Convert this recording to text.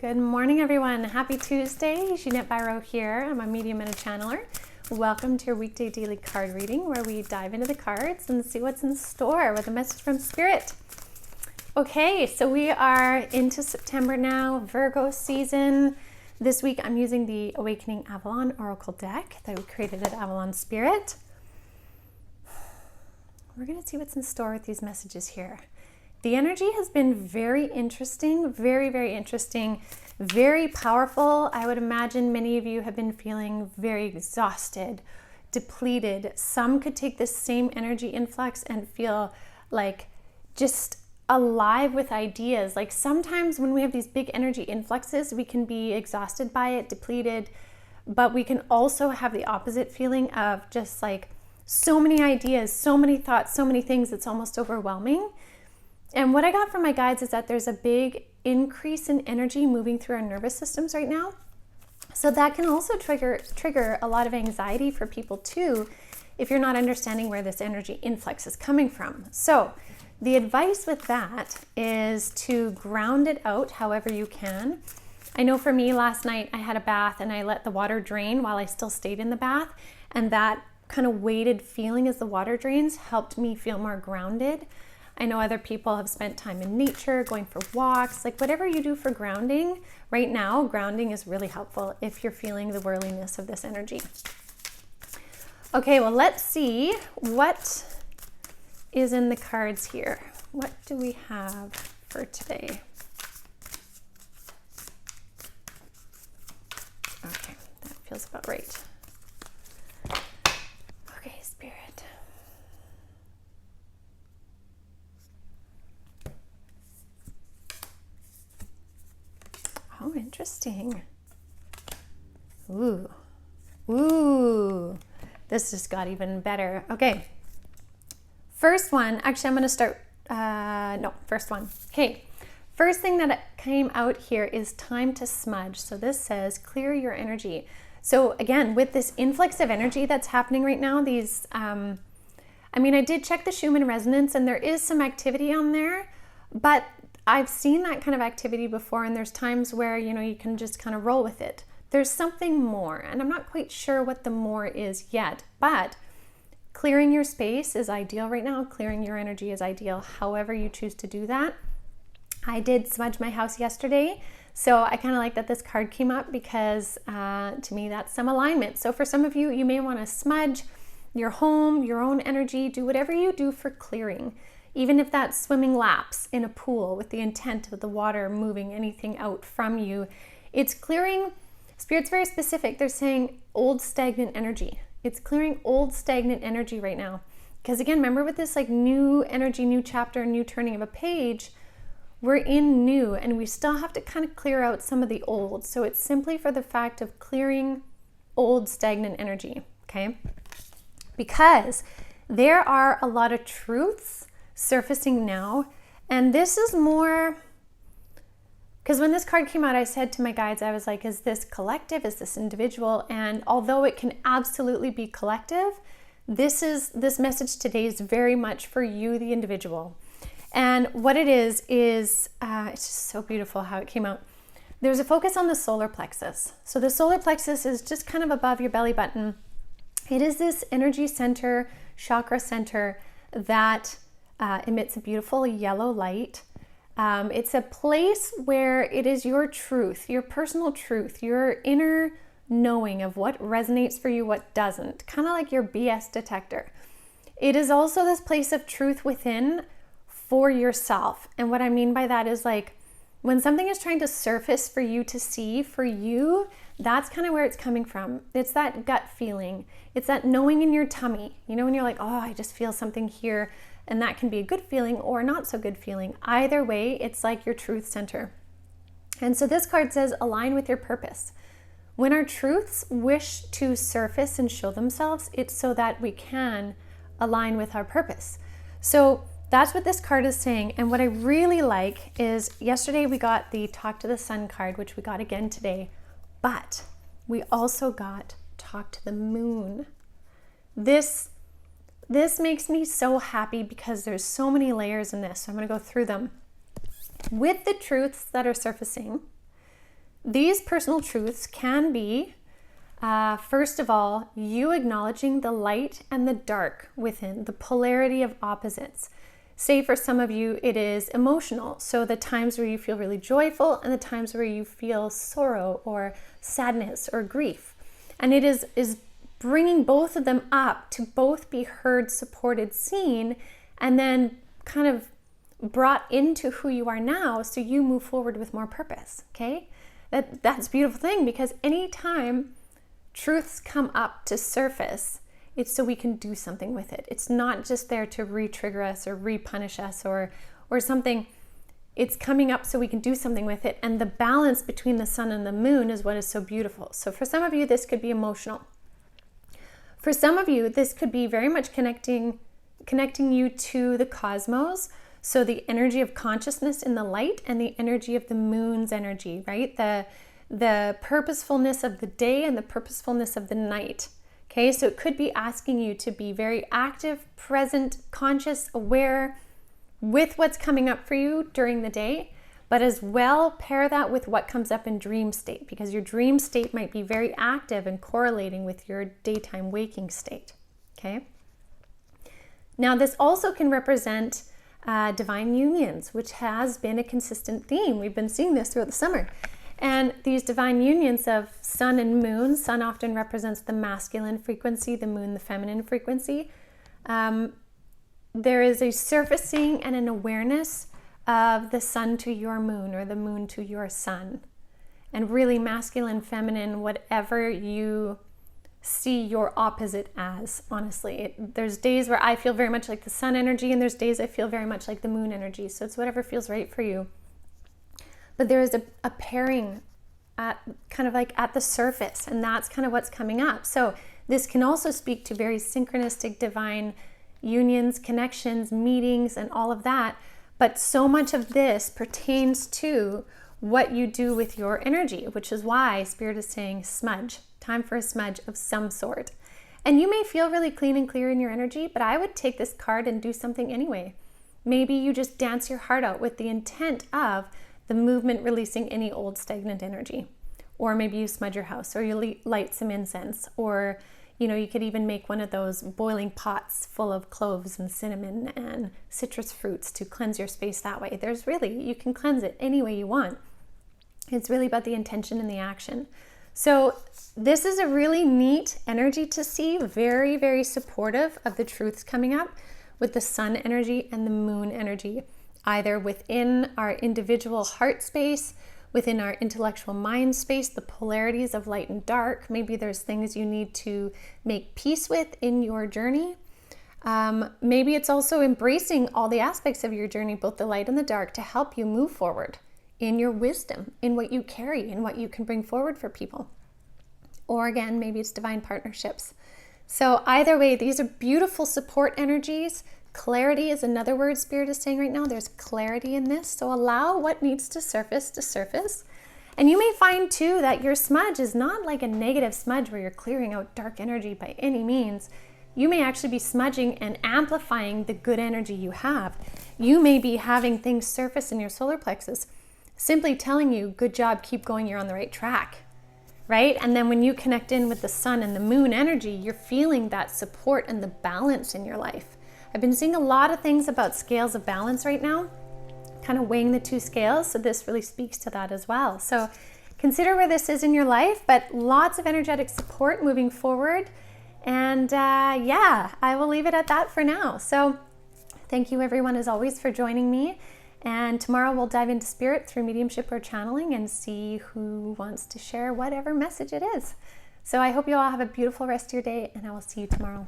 Good morning, everyone. Happy Tuesday. Jeanette Byro here. I'm a medium and a channeler. Welcome to your weekday daily card reading where we dive into the cards and see what's in store with a message from Spirit. Okay, so we are into September now, Virgo season. This week I'm using the Awakening Avalon Oracle deck that we created at Avalon Spirit. We're going to see what's in store with these messages here. The energy has been very interesting, very interesting, very powerful. I would imagine many of you have been feeling very exhausted, depleted. Some could take this same energy influx and feel like just alive with ideas. Like sometimes when we have these big energy influxes, we can be exhausted by it, depleted, but we can also have the opposite feeling of just like so many ideas, so many thoughts, so many things, it's almost overwhelming. And what I got from my guides is that there's a big increase in energy moving through our nervous systems right now. So that can also trigger a lot of anxiety for people too, if you're not understanding where this energy influx is coming from. So the advice with that is to ground it out however you can. I know for me last night I had a bath and I let the water drain while I still stayed in the bath, and that kind of weighted feeling as the water drains helped me feel more grounded. I know other people have spent time in nature, going for walks, like whatever you do for grounding. Right now, grounding is really helpful if you're feeling the whirliness of this energy. Okay, well, let's see what is in the cards here. What do we have for today? Okay, that feels about right. Okay, Spirit. Oh, interesting. Ooh. This just got even better. Okay. First one. Actually, I'm going to start. First one. Okay. First thing that came out here is time to smudge. So this says clear your energy. So again, with this influx of energy that's happening right now, these, I did check the Schumann resonance and there is some activity on there, but I've seen that kind of activity before, and there's times where, you can just kind of roll with it. There's something more, and I'm not quite sure what the more is yet, but clearing your space is ideal right now. Clearing your energy is ideal, however you choose to do that. I did smudge my house yesterday, so I kind of like that this card came up because to me, that's some alignment. So for some of you, you may want to smudge your home, your own energy, do whatever you do for clearing. Even if that's swimming laps in a pool with the intent of the water moving anything out from you, it's clearing. Spirit's very specific. They're saying old stagnant energy. It's clearing old stagnant energy right now. Because again, remember with this like new energy, new chapter, new turning of a page, we're in new and we still have to kind of clear out some of the old. So it's simply for the fact of clearing old stagnant energy, okay? Because there are a lot of truths surfacing now, and this is more because when this card came out, I said to my guides, I was like, is this collective, is this individual? And although it can absolutely be collective, this message today is very much for you, the individual. And what it is it's just so beautiful how it came out. There's a focus on the solar plexus. So the solar plexus is just kind of above your belly button. It is this energy center, chakra center that emits a beautiful yellow light. It's a place where it is your truth, your personal truth, your inner knowing of what resonates for you, what doesn't, kind of like your BS detector. It is also this place of truth within for yourself. And what I mean by that is like when something is trying to surface for you to see for you, that's kind of where it's coming from. It's that gut feeling. It's that knowing in your tummy. When you're like, oh, I just feel something here. And that can be a good feeling or not so good feeling. Either way, it's like your truth center. And so this card says align with your purpose. When our truths wish to surface and show themselves, it's so that we can align with our purpose. So that's what this card is saying. And what I really like is yesterday we got the Talk to the Sun card, which we got again today, but we also got Talk to the Moon. This makes me so happy because there's so many layers in this. So I'm going to go through them. With the truths that are surfacing, these personal truths can be, first of all, you acknowledging the light and the dark within, the polarity of opposites. Say for some of you, it is emotional. So the times where you feel really joyful and the times where you feel sorrow or sadness or grief. And it is bringing both of them up to both be heard, supported, seen, and then kind of brought into who you are now so you move forward with more purpose, okay? That's a beautiful thing, because anytime truths come up to surface, it's so we can do something with it. It's not just there to re-trigger us or re-punish us or something. It's coming up so we can do something with it. And the balance between the sun and the moon is what is so beautiful. So for some of you, this could be emotional. For some of you, this could be very much connecting you to the cosmos. So the energy of consciousness in the light and the energy of the moon's energy, right? The purposefulness of the day and the purposefulness of the night. Okay, so it could be asking you to be very active, present, conscious, aware with what's coming up for you during the day, but as well pair that with what comes up in dream state, because your dream state might be very active and correlating with your daytime waking state. Okay. Now, this also can represent divine unions, which has been a consistent theme. We've been seeing this throughout the summer. And these divine unions of sun and moon, sun often represents the masculine frequency, the moon, the feminine frequency. There is a surfacing and an awareness of the sun to your moon or the moon to your sun. And really masculine, feminine, whatever you see your opposite as, honestly. There's days where I feel very much like the sun energy, and there's days I feel very much like the moon energy. So it's whatever feels right for you. But there is a pairing at kind of like at the surface, and that's kind of what's coming up. So this can also speak to very synchronistic divine unions, connections, meetings, and all of that. But so much of this pertains to what you do with your energy, which is why Spirit is saying smudge, time for a smudge of some sort. And you may feel really clean and clear in your energy, but I would take this card and do something anyway. Maybe you just dance your heart out with the intent of the movement releasing any old stagnant energy. Or maybe you smudge your house, or you light some incense, or you could even make one of those boiling pots full of cloves and cinnamon and citrus fruits to cleanse your space that way. You can cleanse it any way you want. It's really about the intention and the action. So this is a really neat energy to see, very, very supportive of the truths coming up with the sun energy and the moon energy, either within our individual heart space, within our intellectual mind space, the polarities of light and dark. Maybe there's things you need to make peace with in your journey. Maybe it's also embracing all the aspects of your journey, both the light and the dark, to help you move forward in your wisdom, in what you carry, in what you can bring forward for people. Or again, maybe it's divine partnerships. So either way, these are beautiful support energies. Clarity is another word Spirit is saying right now. There's clarity in this. So allow what needs to surface. And you may find too that your smudge is not like a negative smudge where you're clearing out dark energy by any means. You may actually be smudging and amplifying the good energy you have. You may be having things surface in your solar plexus, simply telling you, good job, keep going, you're on the right track, right? And then when you connect in with the sun and the moon energy, you're feeling that support and the balance in your life. I've been seeing a lot of things about scales of balance right now, kind of weighing the two scales. So this really speaks to that as well. So consider where this is in your life, but lots of energetic support moving forward. And I will leave it at that for now. So thank you everyone as always for joining me. And tomorrow we'll dive into spirit through mediumship or channeling and see who wants to share whatever message it is. So I hope you all have a beautiful rest of your day, and I will see you tomorrow.